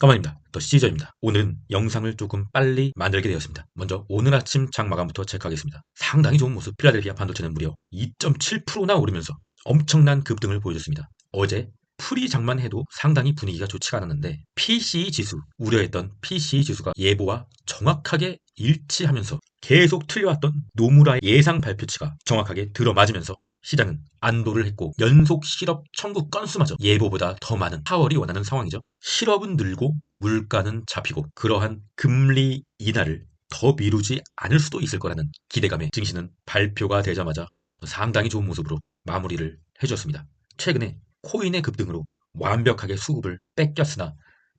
까만입니다. 더 시저입니다. 오늘은 영상을 조금 빨리 만들게 되었습니다. 먼저 오늘 아침 장 마감부터 체크하겠습니다. 상당히 좋은 모습. 필라델피아 반도체는 무려 2.7%나 오르면서 엄청난 급등을 보여줬습니다. 어제 프리장만 해도 상당히 분위기가 좋지가 않았는데 PCE 지수, 우려했던 PCE 지수가 예보와 정확하게 일치하면서 계속 틀려왔던 노무라의 예상 발표치가 정확하게 들어맞으면서 시장은 안도를 했고 연속 실업 청구 건수마저 예보보다 더 많은 4월이 원하는 상황이죠. 실업은 늘고 물가는 잡히고 그러한 금리 인하를 더 미루지 않을 수도 있을 거라는 기대감에 증시는 발표가 되자마자 상당히 좋은 모습으로 마무리를 해주었습니다. 최근에 코인의 급등으로 완벽하게 수급을 뺏겼으나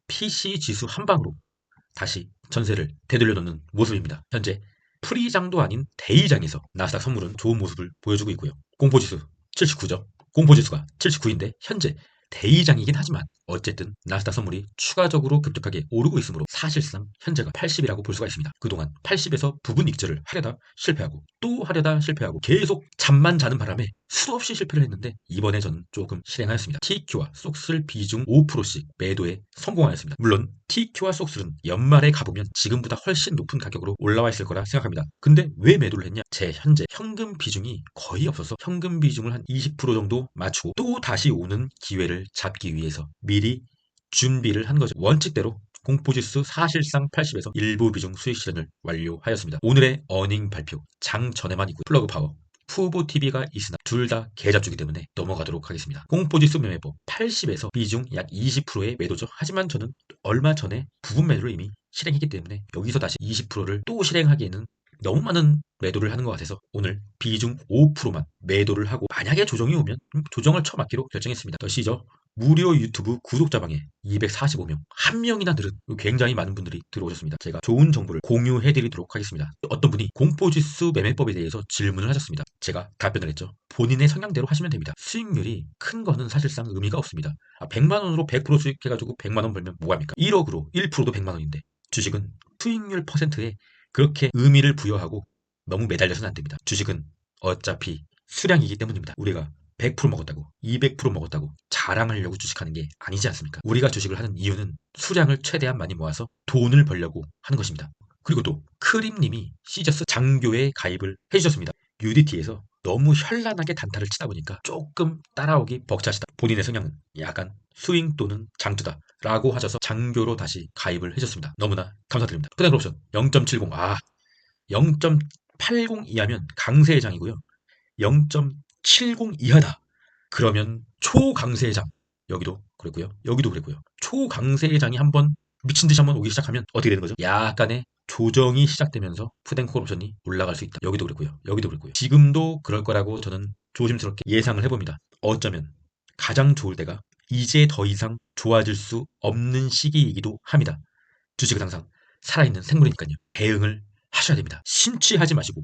PC 지수 한 방으로 다시 전세를 되돌려놓는 모습입니다. 현재 프리장도 아닌 데이장에서 나스닥 선물은 좋은 모습을 보여주고 있고요. 공포지수 79죠. 공포지수가 79인데 현재 대이장이긴 하지만 어쨌든 나스닥 선물이 추가적으로 급격하게 오르고 있으므로 사실상 현재가 80이라고 볼 수가 있습니다. 그동안 80에서 부분 익절을 하려다 실패하고 또 하려다 실패하고 계속 잠만 자는 바람에 수도 없이 실패를 했는데 이번에 저는 조금 실행하였습니다. TQ와 속슬 비중 5%씩 매도에 성공하였습니다. 물론 TQ와 속슬은 연말에 가보면 지금보다 훨씬 높은 가격으로 올라와 있을 거라 생각합니다. 근데 왜 매도를 했냐? 제 현재 현금 비중이 거의 없어서 현금 비중을 한 20% 정도 맞추고 또 다시 오는 기회를 잡기 위해서 미리 준비를 한 거죠. 원칙대로 공포지수 사실상 80에서 일부 비중 수익 실현을 완료하였습니다. 오늘의 어닝 발표 장 전에만 있고 플러그 파워 후보TV가 있으나 둘 다 계좌주기 때문에 넘어가도록 하겠습니다. 공포지수 매매법 80에서 비중 약 20%의 매도죠. 하지만 저는 얼마 전에 부분 매도를 이미 실행했기 때문에 여기서 다시 20%를 또 실행하기에는 너무 많은 매도를 하는 것 같아서 오늘 비중 5%만 매도를 하고 만약에 조정이 오면 조정을 쳐맞기로 결정했습니다. 더 시저 무료 유튜브 구독자방에 245명, 한 명이나 늘은 굉장히 많은 분들이 들어오셨습니다. 제가 좋은 정보를 공유해드리도록 하겠습니다. 어떤 분이 공포지수 매매법에 대해서 질문을 하셨습니다. 제가 답변을 했죠. 본인의 성향대로 하시면 됩니다. 수익률이 큰 거는 사실상 의미가 없습니다. 100만 원으로 100% 수익해가지고 100만 원 벌면 뭐합니까? 1억으로 1%도 100만 원인데 주식은 수익률 퍼센트에 그렇게 의미를 부여하고 너무 매달려서는 안 됩니다. 주식은 어차피 수량이기 때문입니다. 우리가 100% 먹었다고 200% 먹었다고 자랑하려고 주식하는 게 아니지 않습니까? 우리가 주식을 하는 이유는 수량을 최대한 많이 모아서 돈을 벌려고 하는 것입니다. 그리고 또 크림님이 시저스 장교에 가입을 해주셨습니다. UDT에서 너무 현란하게 단타를 치다 보니까 조금 따라오기 벅차시다. 본인의 성향은 약간 스윙 또는 장투다 라고 하셔서 장교로 다시 가입을 해줬습니다. 너무나 감사드립니다. 푸덴 옵션 0.70 0.80 이하면 강세장이고요. 0.70 이하다. 그러면 초강세장. 여기도 그랬고요. 여기도 그랬고요. 초강세장이 한번 미친 듯이 한번 오기 시작하면 어떻게 되는 거죠? 약간의 조정이 시작되면서 푸덴콜 옵션이 올라갈 수 있다. 여기도 그랬고요. 여기도 그랬고요. 지금도 그럴 거라고 저는 조심스럽게 예상을 해봅니다. 어쩌면 가장 좋을 때가 이제 더 이상 좋아질 수 없는 시기이기도 합니다. 주식은 항상 살아있는 생물이니까요. 대응을 하셔야 됩니다. 심취하지 마시고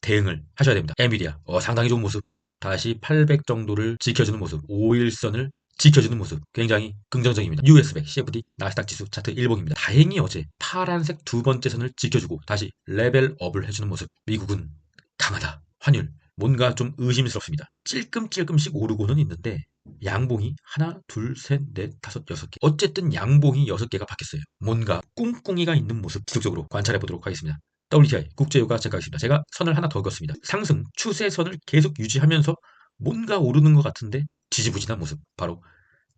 대응을 하셔야 됩니다. 엔비디아 상당히 좋은 모습. 다시 800 정도를 지켜주는 모습. 5일선을 지켜주는 모습. 굉장히 긍정적입니다. US100, CFD, 나스닥 지수 차트 일봉입니다. 다행히 어제 파란색 두 번째 선을 지켜주고 다시 레벨업을 해주는 모습. 미국은 강하다. 환율. 뭔가 좀 의심스럽습니다. 찔끔찔끔씩 오르고는 있는데 양봉이 하나, 둘, 셋, 넷, 다섯, 여섯 개. 어쨌든 양봉이 6개가 바뀌었어요. 뭔가 꿍꿍이가 있는 모습 지속적으로 관찰해 보도록 하겠습니다. WTI 국제유가 체크하겠습니다. 제가 선을 하나 더 그었습니다. 상승 추세선을 계속 유지하면서 뭔가 오르는 것 같은데 지지부진한 모습. 바로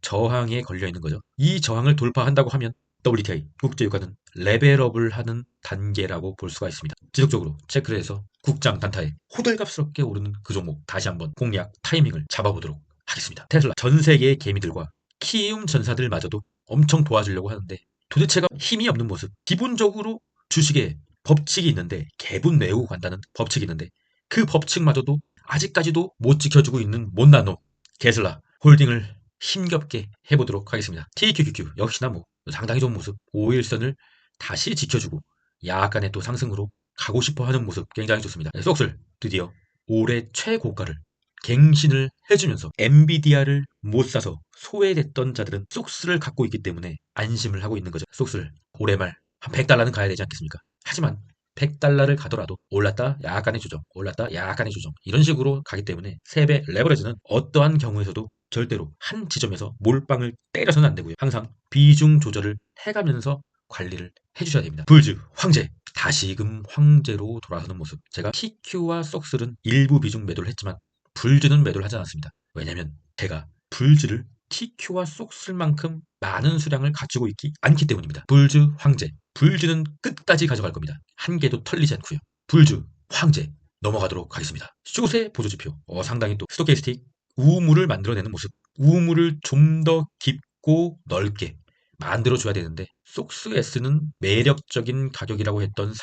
저항에 걸려 있는 거죠. 이 저항을 돌파한다고 하면 WTI 국제유가는 레벨업을 하는 단계라고 볼 수가 있습니다. 지속적으로 체크를 해서 국장 단타에 호들갑스럽게 오르는 그 종목 다시 한번 공략 타이밍을 잡아보도록 하겠습니다. 테슬라 전 세계의 개미들과 키움 전사들마저도 엄청 도와주려고 하는데 도대체가 힘이 없는 모습. 기본적으로 주식에 법칙이 있는데 개분 외우고 간다는 법칙이 있는데 그 법칙마저도 아직까지도 못 지켜주고 있는 못난 놈 테슬라 홀딩을 힘겹게 해보도록 하겠습니다. TQQQ 역시나 뭐 상당히 좋은 모습. 5일선을 다시 지켜주고 약간의 또 상승으로 가고 싶어하는 모습 굉장히 좋습니다. 속슬 드디어 올해 최고가를 갱신을 해주면서 엔비디아를 못 사서 소외됐던 자들은 속스를 갖고 있기 때문에 안심을 하고 있는 거죠. 속스를 올해 말 한 100달러는 가야 되지 않겠습니까? 하지만 100달러를 가더라도 올랐다 약간의 조정, 올랐다 약간의 조정 이런 식으로 가기 때문에 3배 레버리지는 어떠한 경우에서도 절대로 한 지점에서 몰빵을 때려서는 안 되고요. 항상 비중 조절을 해가면서 관리를 해주셔야 됩니다. 불즈, 황제, 다시금 황제로 돌아서는 모습. 제가 TQ와 속슬은 일부 비중 매도를 했지만 불즈는 매도를 하지 않았습니다. 왜냐면 제가 불즈를 TQ와 속슬만큼 많은 수량을 가지고 있지 않기 때문입니다. 불즈, 황제. 불즈는 끝까지 가져갈 겁니다. 한 개도 털리지 않고요. 불즈, 황제 넘어가도록 하겠습니다. 숏의 보조지표. 상당히 또 스토캐스틱 우물을 만들어내는 모습. 우물을 좀 더 깊고 넓게 만들어줘야 되는데 속스 S는 매력적인 가격이라고 했던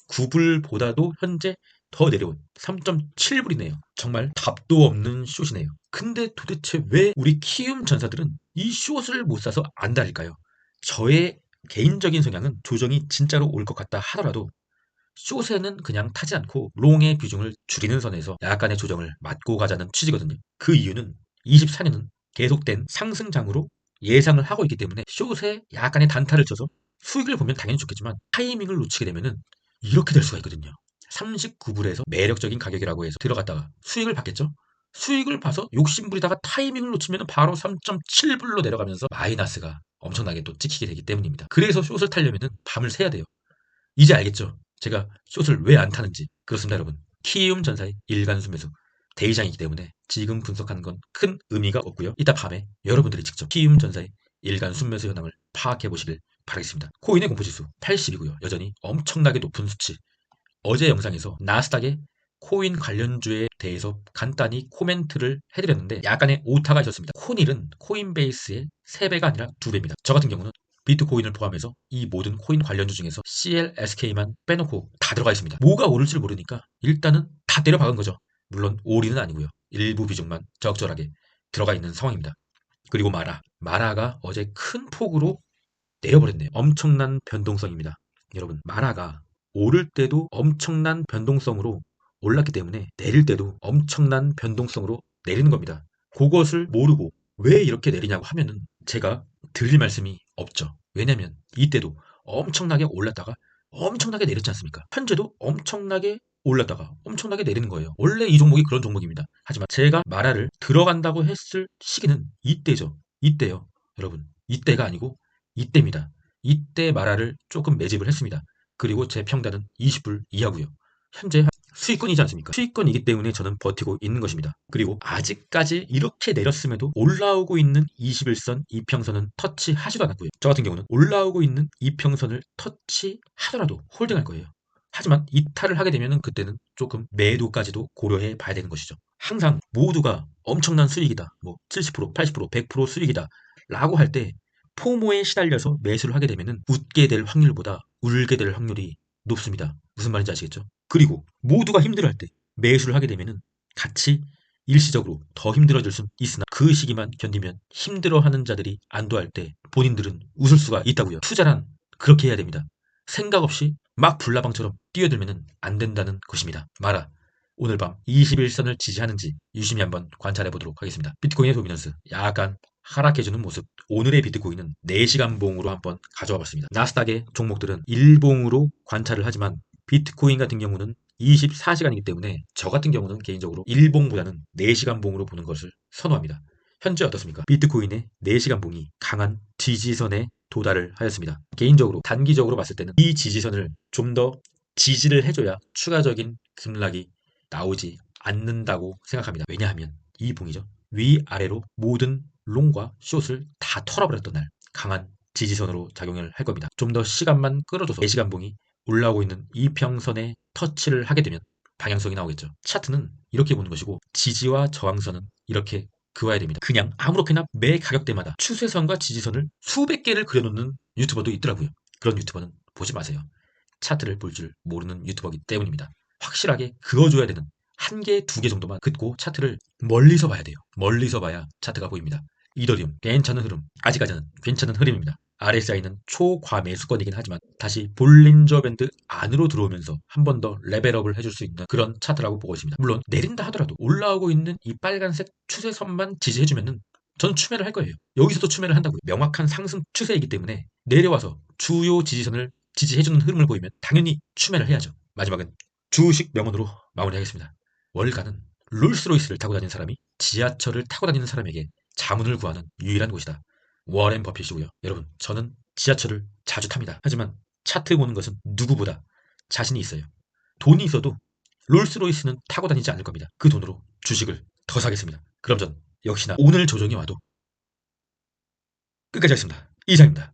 3.9불보다도 현재 더 내려온 3.7불이네요. 정말 답도 없는 숏이네요. 근데 도대체 왜 우리 키움 전사들은 이 숏을 못 사서 안 달릴까요? 저의 개인적인 성향은 조정이 진짜로 올 것 같다 하더라도 숏에는 그냥 타지 않고 롱의 비중을 줄이는 선에서 약간의 조정을 맞고 가자는 취지거든요. 그 이유는 24년은 계속된 상승장으로 예상을 하고 있기 때문에 숏에 약간의 단타를 쳐서 수익을 보면 당연히 좋겠지만 타이밍을 놓치게 되면은 이렇게 될 수가 있거든요. 39불에서 매력적인 가격이라고 해서 들어갔다가 수익을 받겠죠? 수익을 봐서 욕심부리다가 타이밍을 놓치면 바로 3.7불로 내려가면서 마이너스가 엄청나게 또 찍히게 되기 때문입니다. 그래서 숏을 타려면 밤을 새야 돼요. 이제 알겠죠? 제가 숏을 왜 안 타는지. 그렇습니다, 여러분. 키움 전사의 일간수 매수 대이장이기 때문에 지금 분석하는 건 큰 의미가 없고요. 이따 밤에 여러분들이 직접 키움 전사의 일간 순매수 현황을 파악해 보시길 바라겠습니다. 코인의 공포지수 80이고요. 여전히 엄청나게 높은 수치. 어제 영상에서 나스닥의 코인 관련주에 대해서 간단히 코멘트를 해드렸는데 약간의 오타가 있었습니다. 코닐은 코인베이스의 3배가 아니라 2배입니다. 저 같은 경우는 비트코인을 포함해서 이 모든 코인 관련주 중에서 CLSK만 빼놓고 다 들어가 있습니다. 뭐가 오를지를 모르니까 일단은 다 때려 박은 거죠. 물론 올인은 아니고요. 일부 비중만 적절하게 들어가 있는 상황입니다. 그리고 마라가 어제 큰 폭으로 내려버렸네요. 엄청난 변동성입니다. 여러분, 마라가 오를 때도 엄청난 변동성으로 올랐기 때문에 내릴 때도 엄청난 변동성으로 내리는 겁니다. 그것을 모르고 왜 이렇게 내리냐고 하면은 제가 드릴 말씀이 없죠. 왜냐면 이때도 엄청나게 올랐다가 엄청나게 내렸지 않습니까? 현재도 엄청나게 올랐다가 엄청나게 내리는 거예요. 원래 이 종목이 그런 종목입니다. 하지만 제가 마라를 들어간다고 했을 시기는 이때죠. 이때요. 여러분, 이때가 아니고 이때입니다. 이때 마라를 조금 매집을 했습니다. 그리고 제 평단은 20불 이하고요. 현재 수익권이지 않습니까? 수익권이기 때문에 저는 버티고 있는 것입니다. 그리고 아직까지 이렇게 내렸음에도 올라오고 있는 21선 이평선은 터치하지도 않았고요. 저 같은 경우는 올라오고 있는 이평선을 터치하더라도 홀딩할 거예요. 하지만 이탈을 하게 되면 그때는 조금 매도까지도 고려해 봐야 되는 것이죠. 항상 모두가 엄청난 수익이다. 뭐 70%, 80%, 100% 수익이다. 라고 할 때 포모에 시달려서 매수를 하게 되면 웃게 될 확률보다 울게 될 확률이 높습니다. 무슨 말인지 아시겠죠? 그리고 모두가 힘들어할 때 매수를 하게 되면 같이 일시적으로 더 힘들어질 수 있으나 그 시기만 견디면 힘들어하는 자들이 안도할 때 본인들은 웃을 수가 있다고요. 투자란 그렇게 해야 됩니다. 생각 없이 막 불나방처럼 뛰어들면 안 된다는 것입니다. 마라. 오늘 밤 21선을 지지하는지 유심히 한번 관찰해 보도록 하겠습니다. 비트코인의 도미넌스 약간 하락해주는 모습. 오늘의 비트코인은 4시간 봉으로 한번 가져와 봤습니다. 나스닥의 종목들은 일봉으로 관찰을 하지만 비트코인 같은 경우는 24시간이기 때문에 저 같은 경우는 개인적으로 일봉보다는 4시간 봉으로 보는 것을 선호합니다. 현재 어떻습니까? 비트코인의 4시간 봉이 강한 지지선에 도달을 하였습니다. 개인적으로 단기적으로 봤을 때는 이 지지선을 좀 더 지지를 해줘야 추가적인 급락이 나오지 않는다고 생각합니다. 왜냐하면 이 봉이죠. 위아래로 모든 롱과 숏을 다 털어버렸던 날 강한 지지선으로 작용을 할 겁니다. 좀 더 시간만 끌어줘서 4시간 봉이 올라오고 있는 이평선에 터치를 하게 되면 방향성이 나오겠죠. 차트는 이렇게 보는 것이고 지지와 저항선은 이렇게 그어야 됩니다. 그냥 아무렇게나 매 가격대마다 추세선과 지지선을 수백 개를 그려놓는 유튜버도 있더라고요. 그런 유튜버는 보지 마세요. 차트를 볼 줄 모르는 유튜버이기 때문입니다. 확실하게 그어줘야 되는 한 개, 2개 정도만 긋고 차트를 멀리서 봐야 돼요. 멀리서 봐야 차트가 보입니다. 이더리움 괜찮은 흐름, 아직까지는 괜찮은 흐름입니다. RSI는 초과매수권이긴 하지만 다시 볼린저 밴드 안으로 들어오면서 한 번 더 레벨업을 해줄 수 있는 그런 차트라고 보고 있습니다. 물론 내린다 하더라도 올라오고 있는 이 빨간색 추세선만 지지해주면은 전 추매를 할 거예요. 여기서도 추매를 한다고요. 명확한 상승 추세이기 때문에 내려와서 주요 지지선을 지지해주는 흐름을 보이면 당연히 추매를 해야죠. 마지막은 주식 명언으로 마무리하겠습니다. 월가는 롤스로이스를 타고 다니는 사람이 지하철을 타고 다니는 사람에게 자문을 구하는 유일한 곳이다. 워렌 버핏이고요. 여러분, 저는 지하철을 자주 탑니다. 하지만 차트 보는 것은 누구보다 자신이 있어요. 돈이 있어도 롤스로이스는 타고 다니지 않을 겁니다. 그 돈으로 주식을 더 사겠습니다. 그럼 전 역시나 오늘 조정이 와도 끝까지 하겠습니다. 이상입니다.